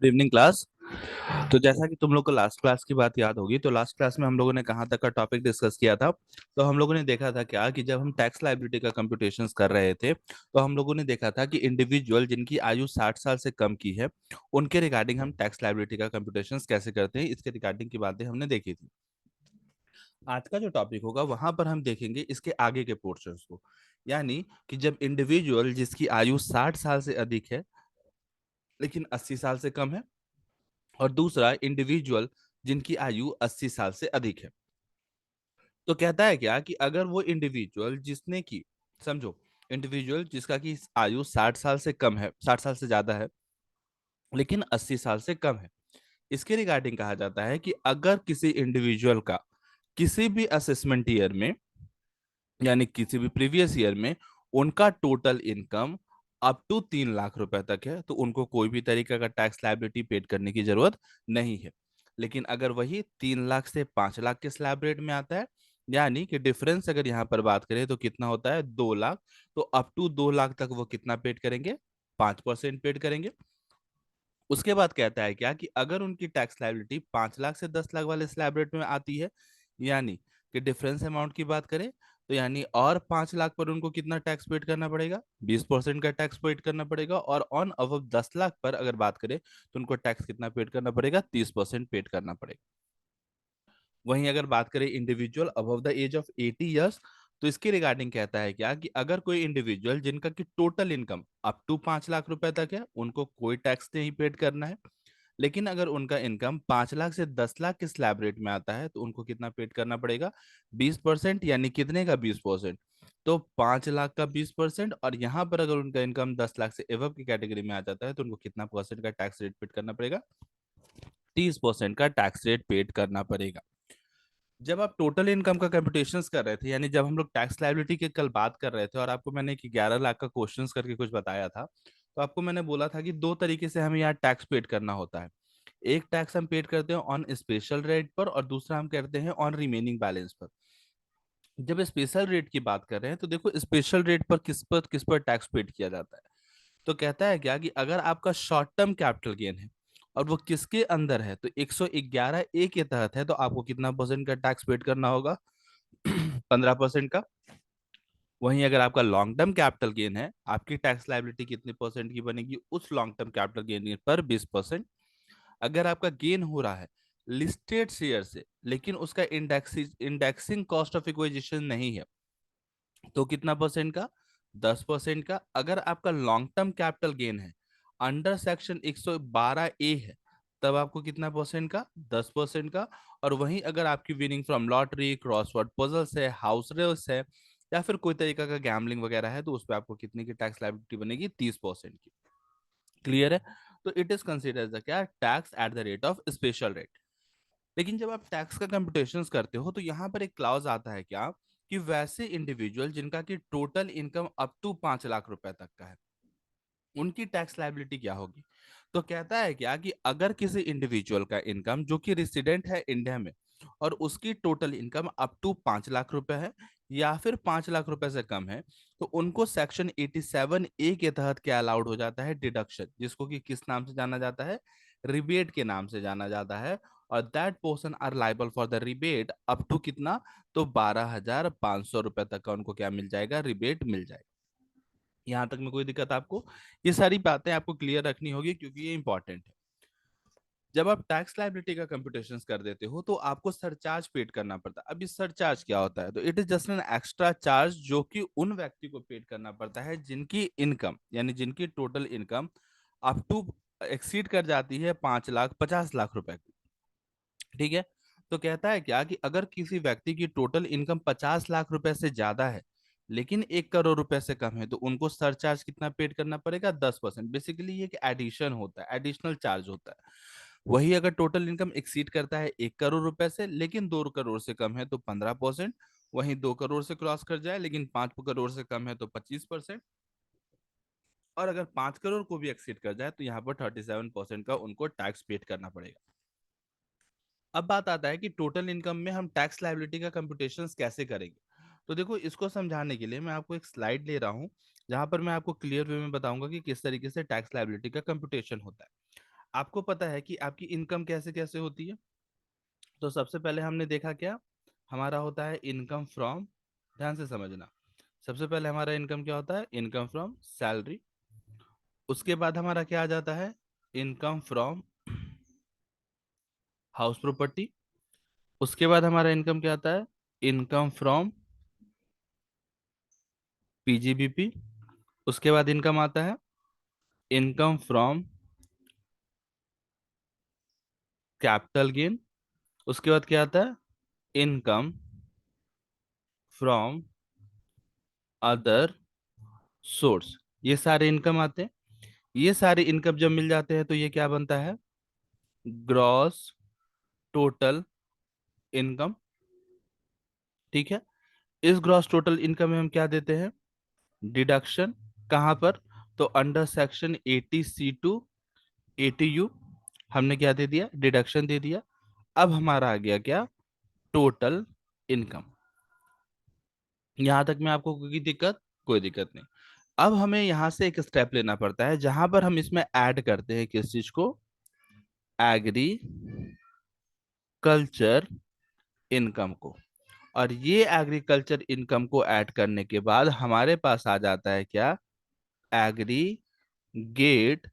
Good evening class. तो जैसा कि तुम लोग को लास्ट क्लास की बात याद होगी, तो लास्ट क्लास में हम लोगों ने कहाँ तक का टॉपिक डिस्कस किया था। तो हम लोगों ने देखा था क्या कि जब हम टैक्स लायबिलिटी का कंप्यूटेशंस कर रहे थे, तो हम लोगों ने देखा था कि इंडिविजुअल जिनकी आयु 60 साल से कम की है, उनके रिगार्डिंग हम टैक्स लायबिलिटी का कंप्यूटेशंस कैसे करते हैं, इसके रिगार्डिंग की बातें हमने देखी थी। आज का जो टॉपिक होगा वहां पर हम देखेंगे इसके आगे के पोर्शंस को, यानी कि जब इंडिविजुअल जिसकी आयु 60 साल से अधिक है लेकिन 80 साल से कम है, और दूसरा इंडिविजुअल जिनकी आयु 80 साल से अधिक है। तो कहता है क्या कि अगर वो इंडिविजुअल जिसने की, समझो, इंडिविजुअल जिसका की आयु 60 साल से कम है, 60 साल से ज्यादा है लेकिन 80 साल से कम है, इसके रिगार्डिंग कहा जाता है कि अगर किसी इंडिविजुअल का किसी भी असेसमेंट ईयर में, यानी किसी भी प्रीवियस ईयर में, उनका total income up to 3 lakh रुपए तक है, तो उनको कोई भी तरीके का टैक्स लायबिलिटी पेड करने की जरूरत नहीं है। लेकिन अगर वही 3 लाख से 5 लाख के स्लैब रेट में आता है, यानी कि डिफरेंस अगर यहाँ पर बात करें तो कितना होता है, 2 लाख, तो अप टू 2 लाख तक वो कितना पेड करेंगे, 5% पेड करेंगे। उसके बाद कहता है क्या कि अगर उनकी टैक्स लायबिलिटी 5 लाख से 10 लाख वाले स्लैब रेट में आती है, यानी कि डिफरेंस अमाउंट की बात करें, तो यानी और 5 लाख पर उनको कितना टैक्स पेड करना पड़ेगा, 20% का टैक्स पेड करना पड़ेगा। और ऑन अबव 10 लाख पर अगर बात करें तो उनको टैक्स कितना पेड करना पड़ेगा, 30% पेड करना पड़ेगा। वहीं अगर बात करें individual above the age of 80 years, तो इसके रिगार्डिंग कहता है क्या कि अगर कोई इंडिविजुअल जिनका की total income up to 5 lakh रुपए तक है, उनको कोई टैक्स नहीं पेड करना है। लेकिन अगर उनका इनकम 5 लाख से 10 लाख के स्लैब रेट में आता है, तो उनको कितना पेड करना पड़ेगा, 20%। यानी कितने का 20%, तो 5 लाख का 20%। और यहाँ पर अगर उनका इनकम 10 लाख से एवब की कैटेगरी में आ जाता है, तो उनको कितना परसेंट का टैक्स रेट पेड करना पड़ेगा, 30% का टैक्स रेट पेड करना पड़ेगा। जब आप टोटल इनकम का कंप्यूटेशंस कर रहे थे, यानी जब हम लोग टैक्स लायबिलिटी की कल बात कर रहे थे और आपको मैंने कि 11 लाख का क्वेश्चंस करके कुछ बताया था, तो आपको मैंने बोला था कि दो तरीके से हमें यहाँ टैक्स पेड करना होता है। एक टैक्स हम पेड करते हैं ऑन स्पेशल रेट पर, और दूसरा हम करते हैं ऑन रिमेनिंग बैलेंस पर। जब स्पेशल रेट की बात कर रहे हैं तो देखो स्पेशल रेट पर किस पर टैक्स पेड किया जाता है। तो कहता है क्या कि अगर आपका शॉर्ट टर्म कैपिटल गेन है और वो किसके अंदर है, तो 111 ए के तहत है, तो आपको कितना परसेंट का टैक्स पेड करना होगा, 15% का। वहीं अगर आपका लॉन्ग टर्म कैपिटल गेन है, आपकी टैक्स लायबिलिटी कितने परसेंट की बनेगी, उस लॉन्ग टर्म कैपिटल गेन पर 20%। अगर आपका गेन हो रहा है लिस्टेड शेयर से, लेकिन उसका इंडेक्सिंग कॉस्ट ऑफ इक्विजिशन नहीं है, तो कितना परसेंट का, 10% का। अगर आपका लॉन्ग टर्म कैपिटल गेन है अंडर सेक्शन 112 ए है, तब आपको कितना परसेंट का, 10% का। और वहीं अगर आपकी winning from lottery, crossword puzzles है, हाउस रेस है, या फिर कोई तरीका का गैम्बलिंग वगैरह है, तो उस पर आपको कितने की टैक्स लायबिलिटी बनेगी, 30% की। क्लियर है? तो इट इज कंसिडर द क्या, tax at the rate of special rate. लेकिन जब आप टैक्स का कंप्यूटेशंस करते हो, तो यहाँ पर एक क्लॉज आता है क्या कि वैसे इंडिविजुअल जिनका की total income up to 5 lakh रुपए तक का है, उनकी टैक्स लायबिलिटी क्या होगी। तो कहता है क्या कि अगर किसी इंडिविजुअल का इनकम जो कि रेसिडेंट है इंडिया में, और उसकी total income up to 5 lakh रुपए है, या फिर 5 लाख रुपए से कम है, तो उनको सेक्शन 87 ए के तहत क्या अलाउड हो जाता है, डिडक्शन, जिसको कि किस नाम से जाना जाता है, रिबेट के नाम से जाना जाता है। और that person are liable for the rebate up to कितना, तो 12,500 रुपए तक का उनको क्या मिल जाएगा, रिबेट मिल जाएगा। यहां तक में कोई दिक्कत आपको? ये सारी बातें आपको क्लियर रखनी होगी क्योंकि ये इंपॉर्टेंट है। जब आप टैक्स लायबिलिटी का कंप्यूटेशन कर देते हो, तो आपको सरचार्ज पेड करना पड़ता है। अब इस सरचार्ज क्या होता है, तो it is just an extra charge जो कि उन व्यक्ति को पेड करना पड़ता है जिनकी इनकम, यानी जिनकी total income up to exceed कर जाती है 5 लाख 50 लाख रुपए की। ठीक है? तो कहता है क्या कि अगर किसी व्यक्ति की टोटल इनकम 50 लाख रुपए से ज्यादा है लेकिन 1 करोड़ रुपए से कम है, तो उनको सरचार्ज कितना पेड करना पड़ेगा, 10%। बेसिकली ये एक एडिशन होता है, एडिशनल चार्ज होता है। वही अगर टोटल इनकम एक्सीड करता है 1 करोड़ रुपए से लेकिन 2 करोड़ से कम है, तो 15%। वहीं 2 करोड़ से क्रॉस कर जाए लेकिन 5 करोड़ से कम है, तो 25%। और अगर 5 करोड़ को भी एक्सीड कर जाए, तो यहाँ पर 37% का उनको टैक्स पेड करना पड़ेगा। अब बात आता है कि टोटल इनकम में हम टैक्स लायबिलिटी का कंप्यूटेशन कैसे करेंगे। तो देखो, इसको समझाने के लिए मैं आपको एक स्लाइड ले रहा हूँ, जहां पर मैं आपको क्लियर वे में बताऊंगा कि किस तरीके से टैक्स लायबिलिटी का कंप्यूटेशन होता है। आपको पता है कि आपकी इनकम कैसे कैसे होती है। तो सबसे पहले हमने देखा क्या, हमारा होता है इनकम फ्रॉम, ध्यान से समझना, सबसे पहले हमारा इनकम क्या होता है, इनकम फ्रॉम सैलरी। उसके बाद हमारा क्या आ जाता है, इनकम फ्रॉम हाउस प्रॉपर्टी। उसके बाद हमारा इनकम क्या आता है, इनकम फ्रॉम पीजीबीपी। उसके बाद इनकम आता है इनकम फ्रॉम कैपिटल गेन। उसके बाद क्या आता है, इनकम फ्रॉम अदर सोर्स। ये सारे इनकम आते हैं। ये सारे इनकम जब मिल जाते हैं तो ये क्या बनता है, ग्रॉस टोटल इनकम। ठीक है, इस ग्रॉस टोटल इनकम में हम क्या देते हैं, डिडक्शन। कहां पर, तो under section 80C to 80U हमने क्या दे दिया, डिडक्शन दे दिया। अब हमारा आ गया क्या, टोटल इनकम। यहां तक में आपको कोई दिक्कत, कोई दिक्कत नहीं। अब हमें यहां से एक स्टेप लेना पड़ता है जहां पर हम इसमें ऐड करते हैं किस चीज को, एग्रीकल्चर इनकम को। और ये एग्रीकल्चर इनकम को ऐड करने के बाद हमारे पास आ जाता है क्या, एग्रीगेट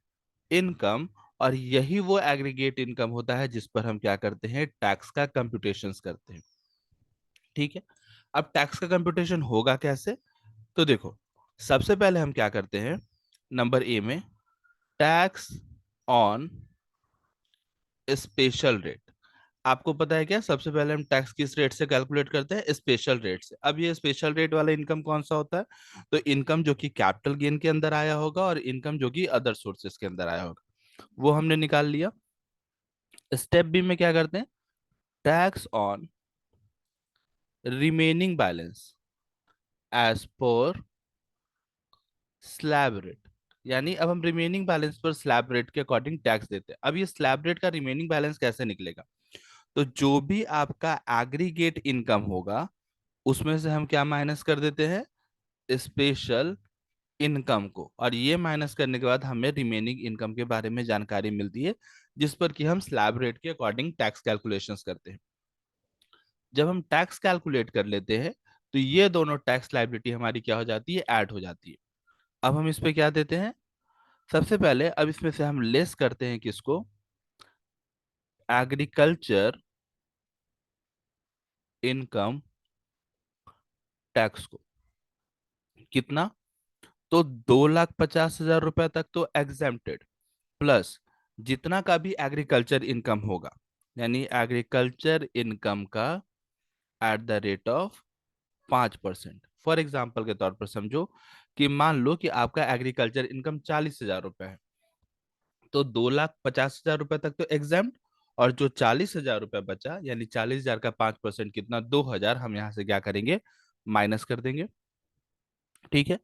इनकम। और यही वो एग्रीगेट इनकम होता है जिस पर हम क्या करते हैं, टैक्स का कंप्यूटेशंस करते हैं। ठीक है, अब टैक्स का कंप्यूटेशन होगा कैसे, तो देखो, सबसे पहले हम क्या करते हैं, नंबर ए में टैक्स ऑन स्पेशल रेट। आपको पता है क्या, सबसे पहले हम टैक्स किस रेट से कैलकुलेट करते हैं, स्पेशल रेट से। अब ये स्पेशल रेट वाला इनकम कौन सा होता है, तो इनकम जो कि कैपिटल गेन के अंदर आया होगा और इनकम जो कि अदर सोर्सेस के अंदर आया होगा, वो हमने निकाल लिया। स्टेप बी में क्या करते हैं, tax on remaining balance as per slab rate. यानी अब हम रिमेनिंग बैलेंस पर स्लैब रेट के अकॉर्डिंग टैक्स देते हैं। अब ये स्लैब रेट का रिमेनिंग बैलेंस कैसे निकलेगा, तो जो भी आपका एग्रीगेट इनकम होगा उसमें से हम क्या माइनस कर देते हैं, स्पेशल इनकम को। और ये माइनस करने के बाद हमें रिमेनिंग इनकम के बारे में जानकारी मिलती है जिस पर कि हम स्लैब रेट के अकॉर्डिंग टैक्स कैलकुलेशंस करते हैं। जब हम टैक्स कैलकुलेट कर लेते हैं तो ये दोनों टैक्स लाइबिलिटी हमारी क्या हो जाती है, ऐड हो जाती है। अब हम इस पे क्या देते हैं, सबसे पहले अब इसमें से हम लेस करते हैं किसको, एग्रीकल्चर इनकम टैक्स को। कितना, तो 2,50,000 रुपए तक तो एग्जेम्प्टेड, प्लस जितना का भी एग्रीकल्चर इनकम होगा, यानी एग्रीकल्चर इनकम का eight the rate of 5%। For example के तौर पर समझो कि मान लो कि आपका एग्रीकल्चर इनकम 40,000 रुपए है, तो 2,50,000 रुपए तक तो एग्जाम्प्ट, और जो 40,000 रुपए बचा, यानी 40,000 का 5% कितना, 2,000, हम यहाँ से क्या करेंगे, माइनस कर देंगे। ठीक है,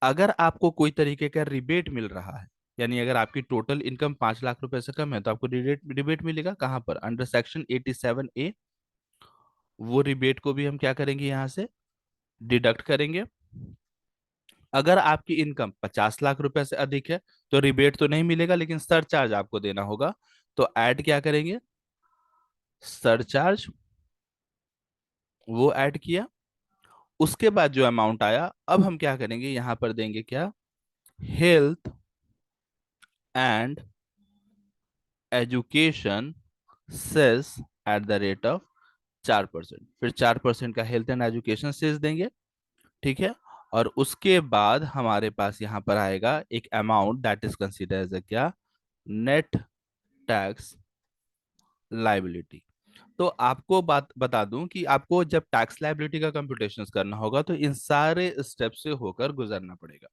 अगर आपको कोई तरीके का रिबेट मिल रहा है, यानी अगर आपकी टोटल इनकम 5 लाख रुपए से कम है तो आपको रिबेट रिबेट मिलेगा कहां पर, अंडर सेक्शन 87A। वो रिबेट को भी हम क्या करेंगे, यहाँ से डिडक्ट करेंगे। अगर आपकी इनकम 50 लाख रुपए से अधिक है तो रिबेट तो नहीं मिलेगा लेकिन सरचार्ज आपको देना होगा। तो ऐड क्या करेंगे, सरचार्ज, वो ऐड किया। उसके बाद जो अमाउंट आया, अब हम क्या करेंगे, यहां पर देंगे क्या, health and education cess at the rate of 4%। फिर 4% का हेल्थ एंड एजुकेशन सेस देंगे। ठीक है, और उसके बाद हमारे पास यहाँ पर आएगा एक amount that is consider as a क्या, नेट टैक्स लाइबिलिटी। तो आपको बात बता दूं कि आपको जब टैक्स लाइबिलिटी का कंप्यूटेशन करना होगा तो इन सारे स्टेप से होकर गुजरना पड़ेगा।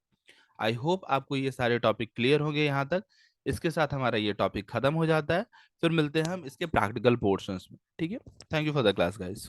आई होप आपको ये सारे टॉपिक क्लियर होंगे यहाँ तक। इसके साथ हमारा ये टॉपिक खत्म हो जाता है, फिर मिलते हैं हम इसके प्रैक्टिकल पोर्शंस में। ठीक है, thank you for the class guys.